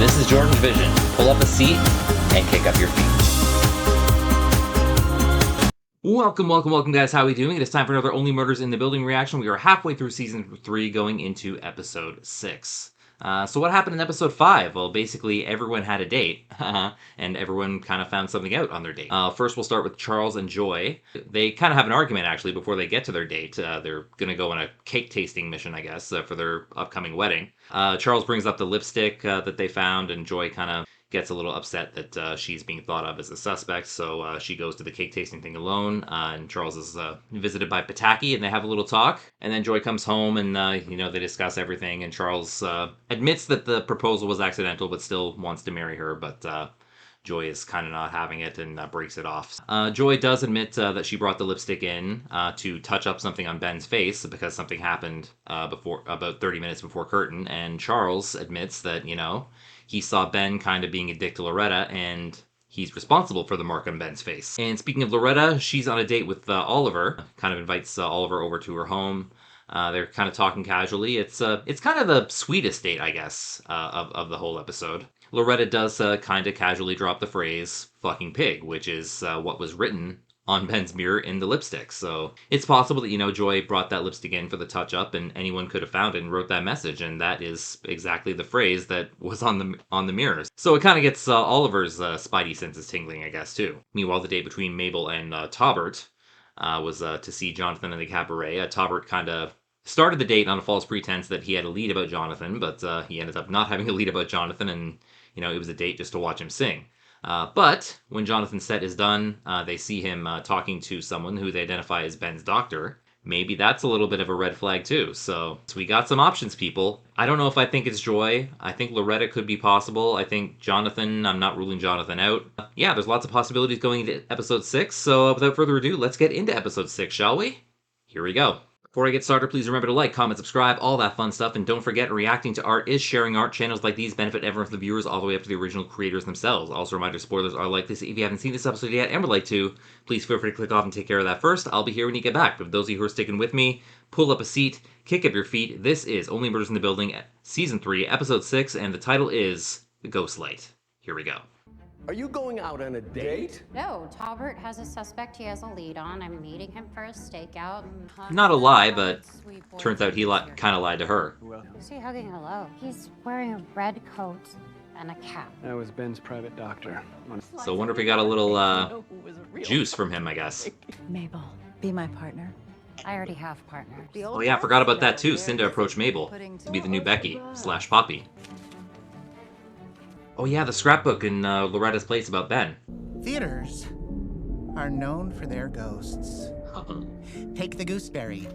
This is JordangeVision. Pull up a seat and kick up your feet. Welcome, guys. How are we doing? It is time for another Only Murders in the Building reaction. We are halfway through Season 3, going into Episode 6. So what happened in Episode 5? Well, basically, everyone had a date, and everyone kind of found something out on their date. First, we'll start with Charles and Joy. They kind of have an argument, actually, before they get to their date. They're going to go on a cake tasting mission, I guess, for their upcoming wedding. Charles brings up the lipstick that they found, and Joy kind of gets a little upset that she's being thought of as a suspect, so she goes to the cake tasting thing alone, and Charles is visited by Pataki, and they have a little talk, and then Joy comes home, and they discuss everything, and Charles admits that the proposal was accidental, but still wants to marry her, but Joy is kind of not having it and breaks it off. Joy does admit that she brought the lipstick in to touch up something on Ben's face because something happened before about 30 minutes before curtain, and Charles admits that, he saw Ben kind of being a dick to Loretta, and he's responsible for the mark on Ben's face. And speaking of Loretta, she's on a date with Oliver, kind of invites Oliver over to her home. They're kind of talking casually. It's kind of the sweetest date, I guess, of the whole episode. Loretta does kind of casually drop the phrase, fucking pig, which is what was written on Ben's mirror in the lipstick. So it's possible that, Joy brought that lipstick in for the touch-up, and anyone could have found it and wrote that message, and that is exactly the phrase that was on the mirrors. So it kind of gets Oliver's spidey senses tingling, I guess, too. Meanwhile, the date between Mabel and Taubert was to see Jonathan in the cabaret. Taubert kind of started the date on a false pretense that he had a lead about Jonathan, but he ended up not having a lead about Jonathan, and, it was a date just to watch him sing. But when Jonathan's set is done, they see him talking to someone who they identify as Ben's doctor. Maybe that's a little bit of a red flag too. So we got some options, people. I don't know if I think it's Joy. I think Loretta could be possible. I think Jonathan, I'm not ruling Jonathan out. Yeah, there's lots of possibilities going into Episode 6. So without further ado, let's get into Episode 6, shall we? Here we go. Before I get started, please remember to like, comment, subscribe, all that fun stuff, and don't forget, reacting to art is sharing art. Channels like these benefit everyone from the viewers all the way up to the original creators themselves. Also, reminder, spoilers are likely, so if you haven't seen this episode yet and would like to, please feel free to click off and take care of that first. I'll be here when you get back. But for those of you who are sticking with me, pull up a seat, kick up your feet. This is Only Murders in the Building, Season 3, Episode 6, and the title is The Ghost Light. Here we go. Are you going out on a date? No, Taubert has a suspect he has a lead on. I'm meeting him for a stakeout. Not a lie, but turns out he kind of lied to her. Who's he hugging hello? He's wearing a red coat and a cap. That was Ben's private doctor. So I wonder if we got a little juice from him, I guess. Mabel, be my partner. I already have partners. Oh yeah, I forgot about that too. Cinda approached Mabel to be the new Becky / Poppy. Oh yeah, the scrapbook in Loretta's place about Ben. Theaters are known for their ghosts. Take the Gooseberry.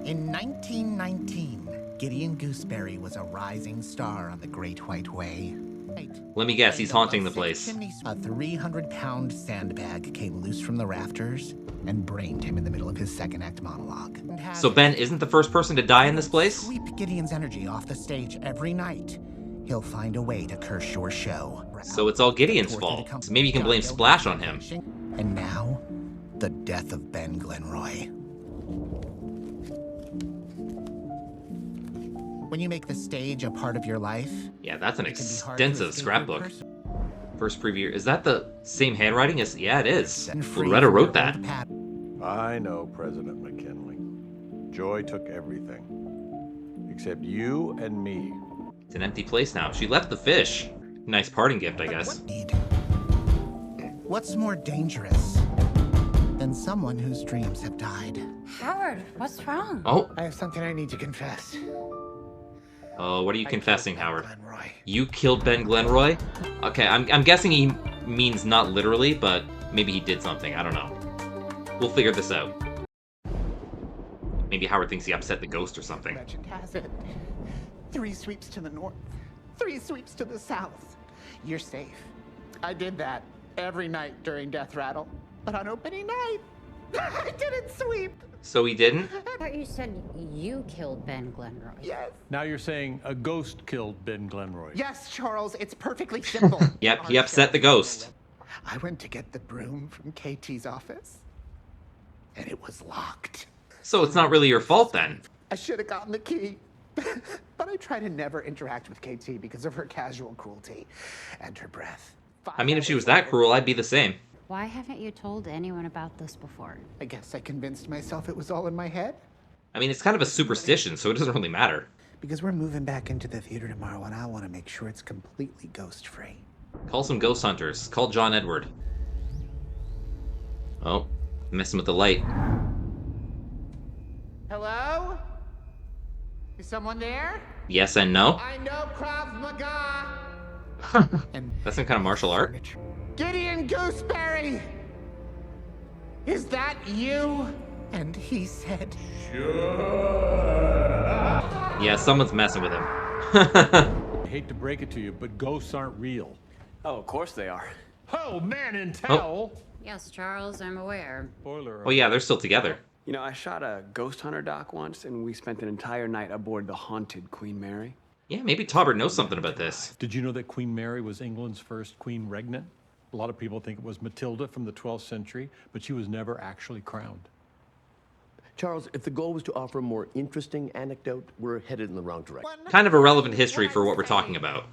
In 1919, Gideon Gooseberry was a rising star on the Great White Way. Let me guess, he's haunting the place. A 300-pound sandbag came loose from the rafters and brained him in the middle of his second act monologue. So Ben isn't the first person to die in this place? Sweep Gideon's energy off the stage every night. He'll find a way to curse your show. So it's all Gideon's fault. So maybe you can blame Splash on him. And now, the death of Ben Glenroy. When you make the stage a part of your life... Yeah, that's an extensive scrapbook. First preview. Is that the same handwriting as... Yeah, it is. Loretta wrote that. I know, President McKinley. Joy took everything. Except you and me. It's an empty place now. She left the fish. Nice parting gift, I guess. What's more dangerous than someone whose dreams have died? Howard, what's wrong? Oh. I have something I need to confess. Oh, what are you confessing, Howard? You killed Ben Glenroy? Okay, I'm guessing he means not literally, but maybe he did something. I don't know. We'll figure this out. Maybe Howard thinks he upset the ghost or something. Legend has it. 3 sweeps to the north, 3 sweeps to the south. You're safe. I did that every night during Death Rattle, but on opening night, I didn't sweep. So he didn't? I thought you said you killed Ben Glenroy. Yes. Now you're saying a ghost killed Ben Glenroy. Yes, Charles, it's perfectly simple. Yep, he upset the ghost. I went to get the broom from KT's office, and it was locked. So it's not really your fault then. I should have gotten the key. But I try to never interact with KT because of her casual cruelty and her breath. I mean, if she was that cruel, I'd be the same. Why haven't you told anyone about this before? I guess I convinced myself it was all in my head. I mean, it's kind of a superstition, so it doesn't really matter. Because we're moving back into the theater tomorrow, and I want to make sure it's completely ghost-free. Call some ghost hunters. Call John Edward. Oh, messing with the light. Hello? Is someone there? Yes and no. I know Krav Maga. And That's some kind of martial art. Gideon Gooseberry! Is that you? And he said, Yeah, someone's messing with him. I hate to break it to you, but ghosts aren't real. Oh, of course they are. Oh, man in towel! Yes, Charles, I'm aware. Spoiler. Oh yeah, they're still together. You know, I shot a ghost hunter doc once, and we spent an entire night aboard the haunted Queen Mary. Yeah, maybe Taubert knows something about this. Did you know that Queen Mary was England's first queen regnant? A lot of people think it was Matilda from the 12th century, but she was never actually crowned. Charles, if the goal was to offer a more interesting anecdote, we're headed in the wrong direction. Kind of irrelevant history for what we're talking about.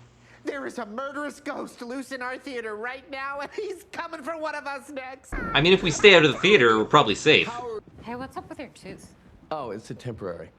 there is a murderous ghost loose in our theater right now, and he's coming for one of us next. I mean, if we stay out of the theater, we're probably safe. Hey, what's up with your tooth? Oh, it's a temporary.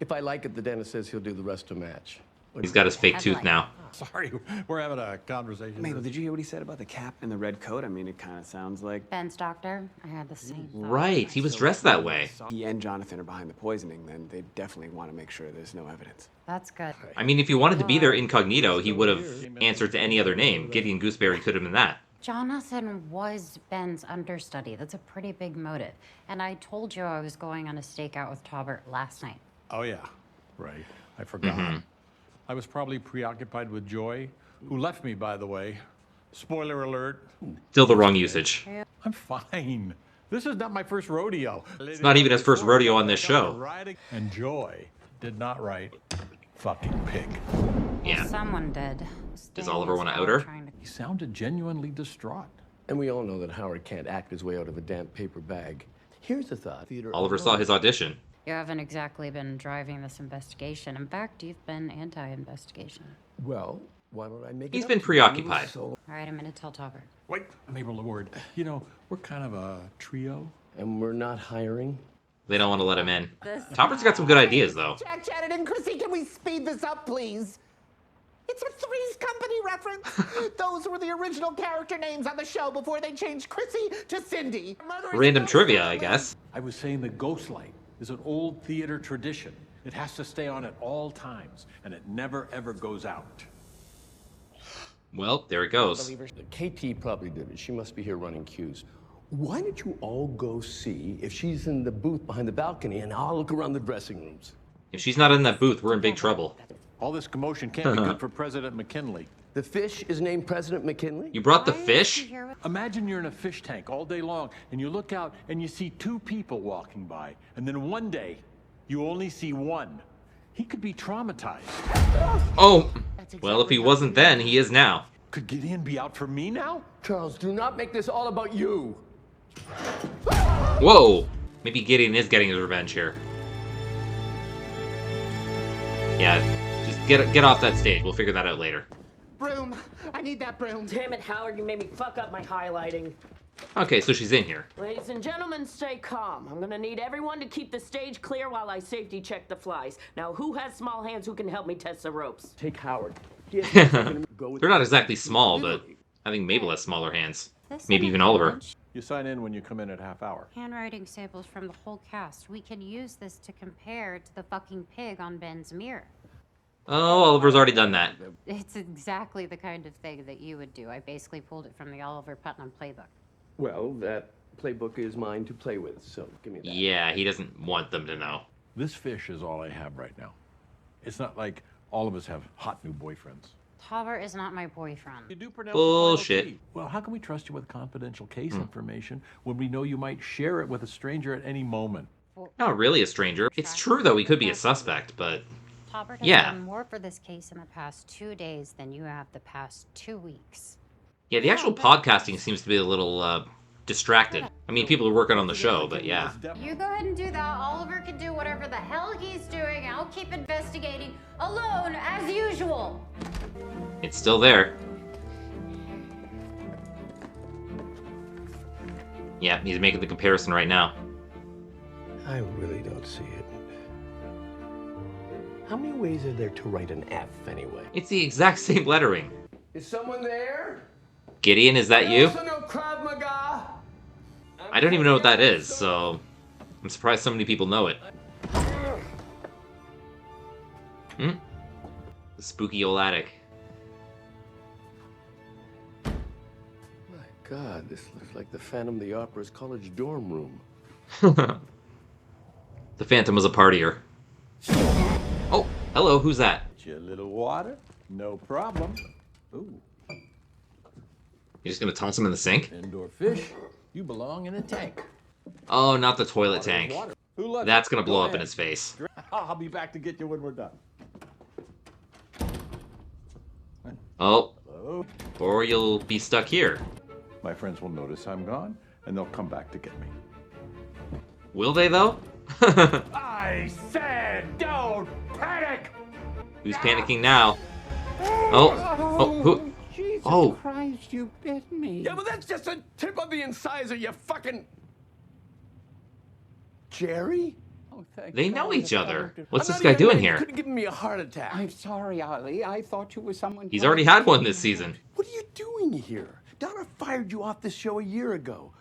If I like it, the dentist says he'll do the rest to match. He's got his fake tooth now. Sorry, we're having a conversation. Mabel, did you hear what he said about the cap and the red coat? I mean, it kind of sounds like Ben's doctor. I had the same thought. Right, he was dressed that way. he and Jonathan are behind the poisoning. Then they definitely want to make sure there's no evidence. That's good. I mean, if he wanted to be there incognito, he would have answered to any other name. Gideon Gooseberry could have been that. Jonathan was Ben's understudy. That's a pretty big motive. And I told you I was going on a stakeout with Taubert last night. Oh, yeah. Right. I forgot. I was probably preoccupied with Joy, who left me, by the way. Spoiler alert. Still the wrong usage. I'm fine. This is not my first rodeo. It's not even his first rodeo on this show. And Joy did not write fucking pig. Yeah. Someone did. Does Oliver want to out her? He sounded genuinely distraught. And we all know that Howard can't act his way out of a damp paper bag. Here's a thought. Theater Oliver saw his audition. You haven't exactly been driving this investigation. In fact, you've been anti-investigation. Well, why don't I make He's it been up to you? preoccupied. So, All right, I'm gonna tell Taubert. Wait, Mabel, a word. You know, we're kind of a trio. and we're not hiring. They don't want to let him in. Taubert's got some good ideas, though. Jack, Janet, and Chrissy, can we speed this up, please? It's a Three's Company reference. Those were the original character names on the show before they changed Chrissy to Cindy. Random trivia, I guess. I was saying the ghost light is an old theater tradition. It has to stay on at all times, and it never, ever goes out. Well, there it goes. KT probably did it. She must be here running cues. Why don't you all go see if she's in the booth behind the balcony, and I'll look around the dressing rooms. If she's not in that booth, we're in big trouble. All this commotion can't be good for President McKinley. The fish is named President McKinley. You brought the fish? Imagine you're in a fish tank all day long, and you look out and you see two people walking by, and then one day, you only see one. He could be traumatized. Oh, well, if he wasn't then, he is now. Could Gideon be out for me now? Charles, do not make this all about you. Whoa! Maybe Gideon is getting his revenge here. Yeah, just get off that stage. We'll figure that out later. Broom. I need that broom. Damn it, Howard, you made me fuck up my highlighting. Okay, so she's in here. Ladies and gentlemen, stay calm. I'm gonna need everyone to keep the stage clear while I safety check the flies. Now, who has small hands who can help me test the ropes? Take Howard. They're not exactly small, but I think Mabel has smaller hands. Maybe even Oliver. You sign in when you come in at half hour. Handwriting samples from the whole cast. We can use this to compare to the fucking pig on Ben's mirror. Oh, Oliver's already done that. It's exactly the kind of thing that you would do. I basically pulled it from the Oliver Putnam playbook. Well, that playbook is mine to play with, so give me that. Yeah, he doesn't want them to know. This fish is all I have right now. It's not like all of us have hot new boyfriends. Taubert is not my boyfriend. You do pronounce Bullshit. the final T. Well, how can we trust you with confidential case information when we know you might share it with a stranger at any moment? Not really a stranger. It's true, though, he could be a suspect, but Taubert has yeah. done more for this case in the past 2 days than you have the past 2 weeks. Yeah, the actual podcasting seems to be a little distracted. I mean, people are working on the show, but yeah. You go ahead and do that. Oliver can do whatever the hell he's doing. I'll keep investigating alone as usual. It's still there. Yeah, he's making the comparison right now. I really don't see it. How many ways are there to write an F anyway? It's the exact same lettering. Is someone there? Gideon, is that you? Also no Krav Maga. I don't even know what that is, so I'm surprised so many people know it. The spooky old attic. My God, this looks like the Phantom of the Opera's college dorm room. The Phantom was a partier. Oh, hello, who's that? Get you a little water? No problem. Ooh, You just gonna toss him in the sink? Indoor fish, you belong in a tank. Oh, not the toilet tank. who loves That's it? gonna Go blow up in ahead. his face. I'll be back to get you when we're done. Oh, Hello? or you'll be stuck here. My friends will notice I'm gone, and they'll come back to get me. Will they, though? I said don't panic! Who's panicking now? Oh, who? Jesus Oh. Christ, you bit me. Yeah, but that's just a tip of the incisor, you fucking... Jerry? Oh, thank They know God each it's other. over. What's I'm this not guy even doing mad. You here? could have given me a heart attack. I'm sorry, Ali. I thought you were someone. He's trying already to had one kill this me. season. What are you doing here? Donna fired you off this show a year ago.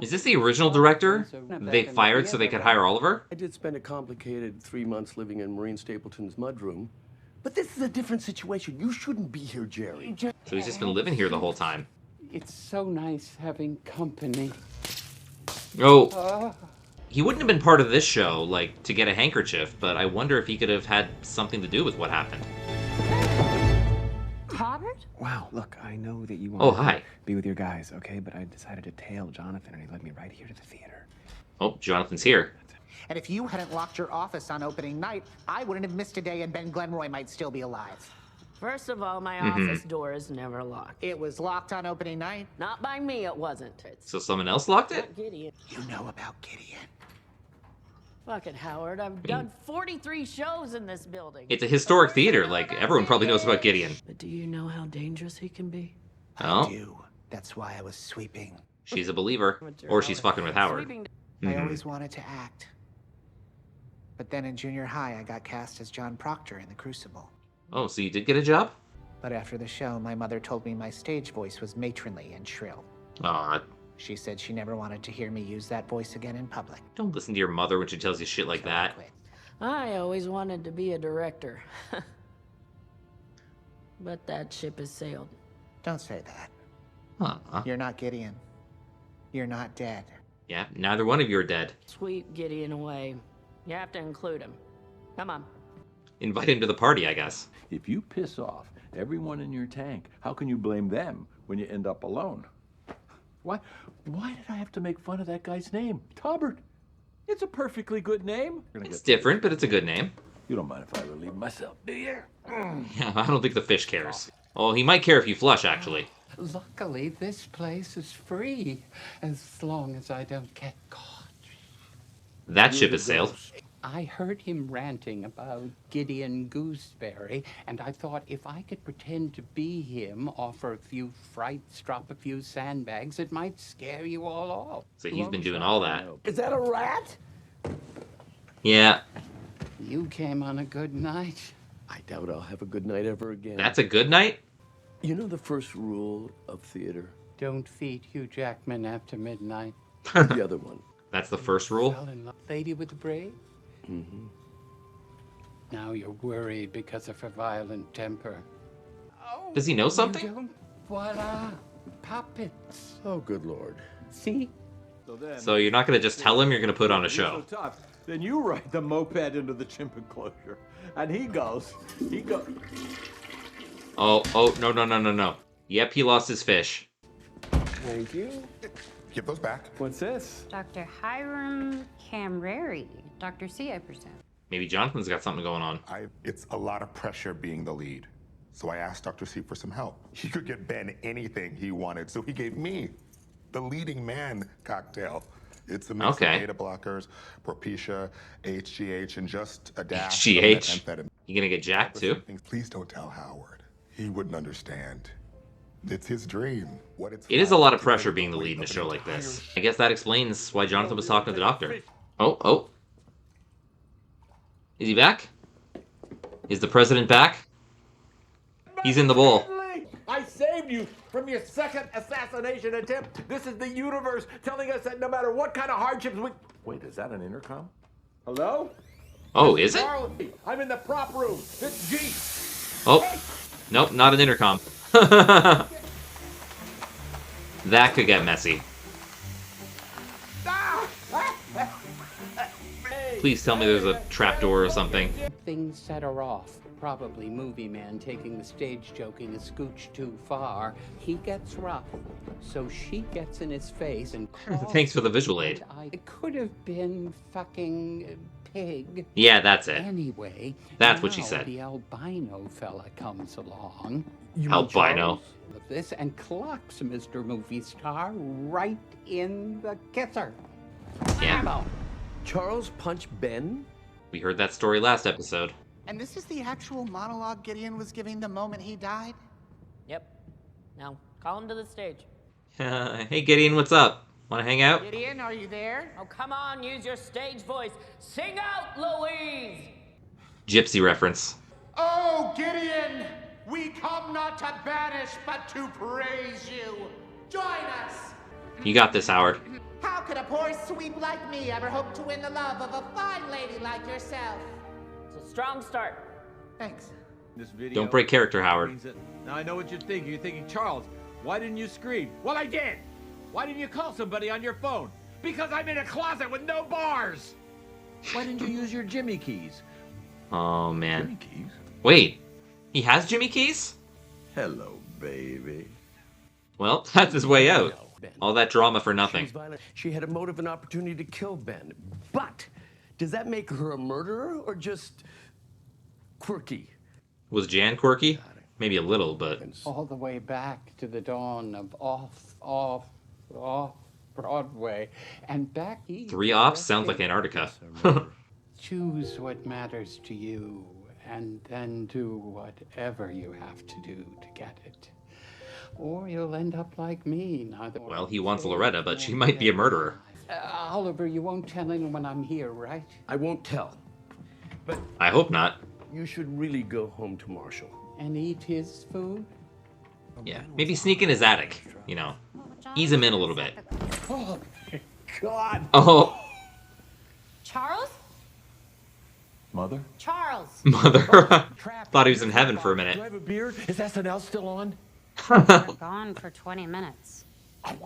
Is this the original director they fired so they could hire Oliver? I did spend a complicated 3 months living in Maureen Stapleton's mudroom. But this is a different situation. You shouldn't be here, Jerry. So he's just been living here the whole time. It's so nice having company. Oh, he wouldn't have been part of this show, like, to get a handkerchief, but I wonder if he could have had something to do with what happened. Robert? Wow, look, I know that you Oh, want hi. to be with your guys, okay? But I decided to tail Jonathan, and he led me right here to the theater. Oh, Jonathan's here. And if you hadn't locked your office on opening night, I wouldn't have missed a day, and Ben Glenroy might still be alive. First of all, my office door is never locked. It was locked on opening night. Not by me, it wasn't. It's So someone else locked it? not Gideon. You know about Gideon. Fuck it, Howard. I've done 43 shows in this building. It's a historic Of course I theater, know like, about everyone probably knows about Gideon. But do you know how dangerous he can be? Oh, I do. That's why I was sweeping. she's a believer. Or she's fucking with Howard. Sweeping I always wanted to act. But then in junior high, I got cast as John Proctor in The Crucible. Oh, so you did get a job? But after the show, my mother told me my stage voice was matronly and shrill. Aw, She said she never wanted to hear me use that voice again in public. don't listen to your mother when she tells you shit like So I that. quit. I always wanted to be a director. But that ship has sailed. Don't say that. Huh. You're not Gideon. You're not dead. Yeah, neither one of you are dead. Sweep Gideon away. You have to include him. Come on. Invite him to the party, I guess. If you piss off everyone in your tank, how can you blame them when you end up alone? Why did I have to make fun of that guy's name? Tobbert. It's a perfectly good name. It's different, but it's a good name. You don't mind if I relieve myself, do you? Yeah, I don't think the fish cares. Oh, he might care if you flush, actually. Luckily, this place is free, as long as I don't get caught. That ship has sailed. I heard him ranting about Gideon Gooseberry, and I thought if I could pretend to be him, offer a few frights, drop a few sandbags, it might scare you all off. So he's been doing all that. Is that a rat? Yeah, You came on a good night. I doubt I'll have a good night ever again. that's a good night? You know the first rule of theater? Don't feed Hugh Jackman after midnight. The other one. That's the first rule? Fell in love. Lady with the braid? Mm-hmm. Now you're worried because of her violent temper. Oh, Does he know something? You don't. Voila. Puppets. Oh, good Lord. See? So you're not gonna just tell him you're gonna put on a show. So tough. Then you ride the moped into the chimp enclosure, and he goes. Oh, no. Yep, he lost his fish. Thank you. Give those back. What's this? Dr. Hiram Camreri. Dr. C, I presume. Maybe Jonathan's got something going on. It's a lot of pressure being the lead. So I asked Dr. C for some help. He could get Ben anything he wanted, so he gave me the leading man cocktail. It's a mix Okay. of beta blockers, Propecia, HGH, and just a dash HGH? of methamphetamine. You gonna get jacked too? Please don't tell Howard. He wouldn't understand. It's his dream. What it's It is a like lot of to pressure take being the weight lead in a of show an like entire this. I guess that explains why Jonathan was talking to the doctor. Oh. Is he back? Is the president back? He's in the bowl. I saved you from your second assassination attempt. This is the universe telling us that no matter what kind of hardships we... Wait, is that an intercom? Hello? Oh, is it? Charlie, I'm in the prop room. It's G. Oh. Nope, not an intercom. That could get messy. Please tell me there's a trapdoor or something. Things set her off. Probably movie man taking the stage joking a scooch too far. He gets rough, so she gets in his face and calls Thanks for the visual aid. It could have been fucking pig. Yeah, that's it. Anyway, That's what she now said. The albino fella comes along. Albino. Of this and clocks Mr. Movie Star right in the kisser. Yeah. Charles punched Ben? We heard that story last episode. And this is the actual monologue Gideon was giving the moment he died? Yep. Now, call him to the stage. Hey Gideon, what's up? Wanna hang out? Gideon, are you there? Oh, come on, use your stage voice. Sing out, Louise! Gypsy reference. Oh, Gideon! We come not to banish, but to praise you. Join us! You got this, Howard. How could a poor sweep like me ever hope to win the love of a fine lady like yourself? It's a strong start. Thanks. This video Don't break character, Howard. means that- Now I know what you're thinking. You're thinking, Charles, why didn't you scream? Well, I did. Why didn't you call somebody on your phone? Because I'm in a closet with no bars. Why didn't you use your Jimmy keys? Oh man. Jimmy keys? Wait, he has Jimmy keys? Hello, baby. Well, that's his way out. All that drama for She nothing. was violent. She had a motive and opportunity to kill Ben. But does that make her a murderer or just quirky? Was Jan quirky? Maybe a little, but All the way back to the dawn of off Broadway and back here. 3 offs sounds like Antarctica. Choose what matters to you and then do whatever you have to do to get it. Or you'll end up like me. Neither Well, he wants Loretta, but she might be a murderer. Oliver, you won't tell anyone I'm here, right? I won't tell. I hope not. You should really go home to Marshall. And eat his food? Yeah, maybe sneak in his attic. You know, ease him in a little bit. Oh, my God. Oh, Charles? Mother? Charles! mother. Thought he was in heaven for a Do I minute. have a beard? Is SNL still on? You're gone for 20 minutes. I'm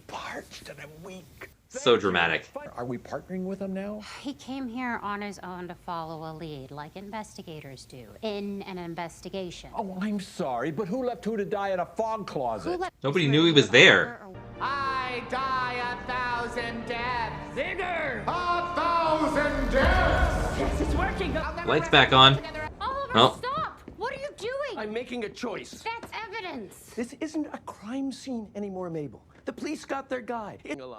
parched and I'm weak. So dramatic. Are we partnering with him now? He came here on his own to follow a lead, like investigators do, in an investigation. Oh, I'm sorry, but who left who to die in a fog closet? Nobody knew he was there. I die 1,000 deaths. Bigger! 1,000 deaths! Yes, it's working! Lights back on. Oliver, Oh. stop! What are you doing? I'm making a choice. That's evidence. This isn't a crime scene anymore, Mabel. The police got their guy.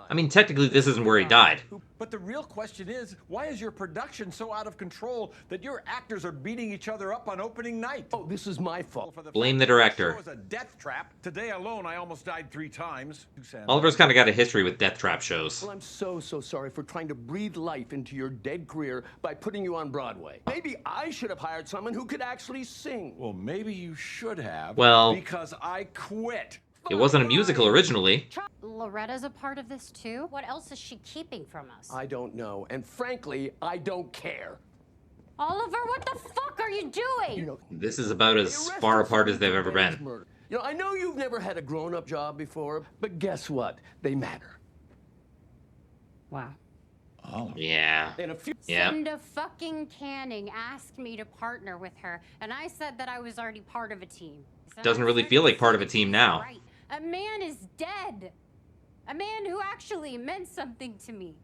I mean, technically, this isn't where he died. But the real question is, why is your production so out of control that your actors are beating each other up on opening night? Oh, this is my fault. Blame the director. It was a death trap. Today alone, I almost died 3 times. Oliver's kind of got a history with death trap shows. Well, I'm so sorry for trying to breathe life into your dead career by putting you on Broadway. Maybe I should have hired someone who could actually sing. Well, maybe you should have. Well- because I quit. It wasn't a musical originally. Loretta's a part of this too? What else is she keeping from us? I don't know, and frankly, I don't care. Oliver, what the fuck are you doing? You know, This is about as far apart as they've ever been. murder. You know, I know you've never had a grown-up job before, but guess what? They matter. Wow. Yeah. In a few. Yeah. Cinda fucking Canning asked me to partner with her, and I said that I was already part of a team. So Doesn't I'm really certain feel like part of a she's team now. right. A man is dead. A man who actually meant something to me.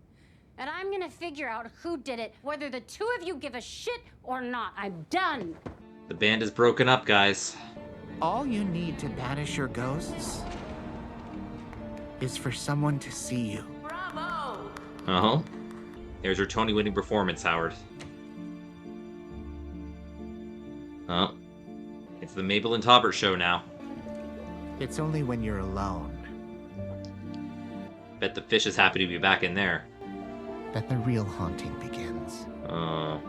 And I'm gonna figure out who did it, whether the two of you give a shit or not. I'm done. The band is broken up, guys. All you need to banish your ghosts is for someone to see you. Bravo! Uh-huh. There's your Tony-winning performance, Howard. Oh. It's the Mabel and Taubert show now. It's only when you're alone Bet the fish is happy to be back in there. that the real haunting begins. Oh.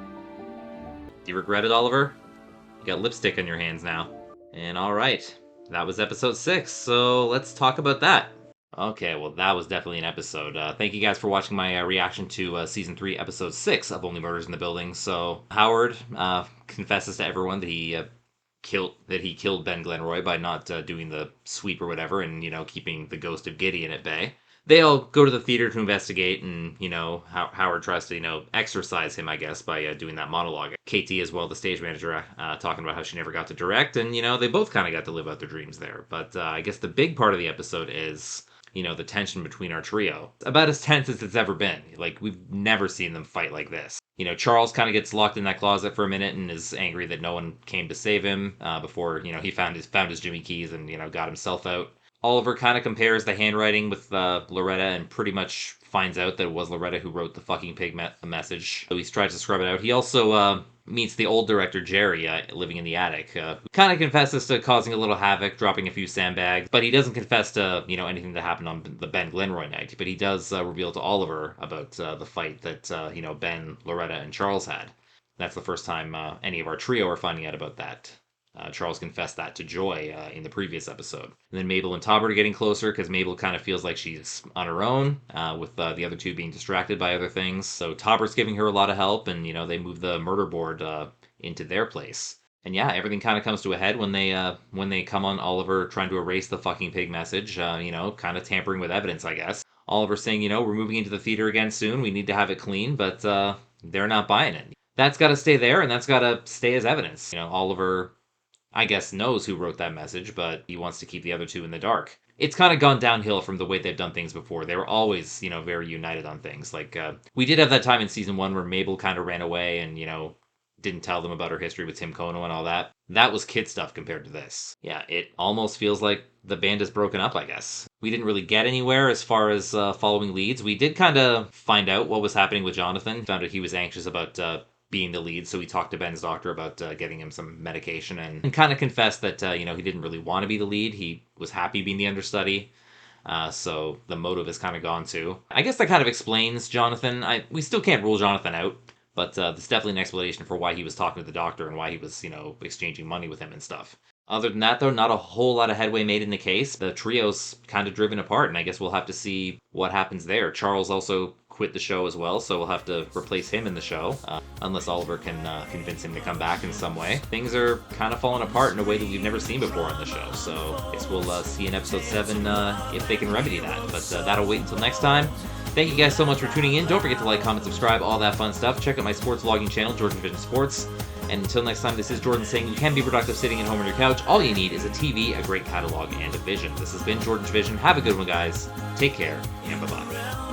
Do you regret it, Oliver? You got lipstick on your hands now. And alright, that was episode 6, so let's talk about that. Okay, well that was definitely an episode. Thank you guys for watching my reaction to Season 3, Episode 6 of Only Murders in the Building. So, Howard confesses to everyone that he killed Ben Glenroy by not doing the sweep or whatever and, keeping the ghost of Gideon at bay. They all go to the theater to investigate, and, Howard tries to, exorcise him, I guess, by doing that monologue. Katie, as well, the stage manager, talking about how she never got to direct, and, they both kind of got to live out their dreams there. But I guess the big part of the episode is, the tension between our trio. About as tense as it's ever been. Like, we've never seen them fight like this. Charles kind of gets locked in that closet for a minute and is angry that no one came to save him before, he found his Jimmy keys and, got himself out. Oliver kind of compares the handwriting with Loretta and pretty much finds out that it was Loretta who wrote the fucking pig message. So he's tried to scrub it out. He also meets the old director, Jerry, living in the attic. Who kind of confesses to causing a little havoc, dropping a few sandbags, but he doesn't confess to, anything that happened on the Ben Glenroy night. But he does reveal to Oliver about the fight that, Ben, Loretta, and Charles had. That's the first time any of our trio are finding out about that. Charles confessed that to Joy in the previous episode. And then Mabel and Taubert are getting closer because Mabel kind of feels like she's on her own, with the other two being distracted by other things. So Taubert's giving her a lot of help, and, they move the murder board into their place. And yeah, everything kind of comes to a head when they come on Oliver trying to erase the fucking pig message, kind of tampering with evidence, I guess. Oliver saying, we're moving into the theater again soon, we need to have it clean, but they're not buying it. That's got to stay there, and that's got to stay as evidence. Oliver, I guess, knows who wrote that message, but he wants to keep the other two in the dark. It's kind of gone downhill from the way they've done things before. They were always, very united on things. Like, we did have that time in Season 1 where Mabel kind of ran away and, didn't tell them about her history with Tim Kono and all that. That was kid stuff compared to this. Yeah, it almost feels like the band is broken up, I guess. We didn't really get anywhere as far as following leads. We did kind of find out what was happening with Jonathan. Found out he was anxious about being the lead, so he talked to Ben's doctor about getting him some medication and kind of confessed that, he didn't really want to be the lead. He was happy being the understudy. So the motive is kind of gone too. I guess that kind of explains Jonathan. We still can't rule Jonathan out, but there's definitely an explanation for why he was talking to the doctor and why he was, exchanging money with him and stuff. Other than that, though, not a whole lot of headway made in the case. The trio's kind of driven apart, and I guess we'll have to see what happens there. Charles also quit the show as well, so we'll have to replace him in the show, unless Oliver can convince him to come back in some way. Things are kind of falling apart in a way that we've never seen before on the show, so I guess we'll see in Episode 7 if they can remedy that. But that'll wait until next time. Thank you guys so much for tuning in. Don't forget to like, comment, subscribe, all that fun stuff. Check out my sports vlogging channel, JordangeVision Sports. And until next time, this is Jordan saying you can be productive sitting at home on your couch. All you need is a TV, a great catalog, and a vision. This has been JordangeVision. Have a good one, guys. Take care, and bye-bye.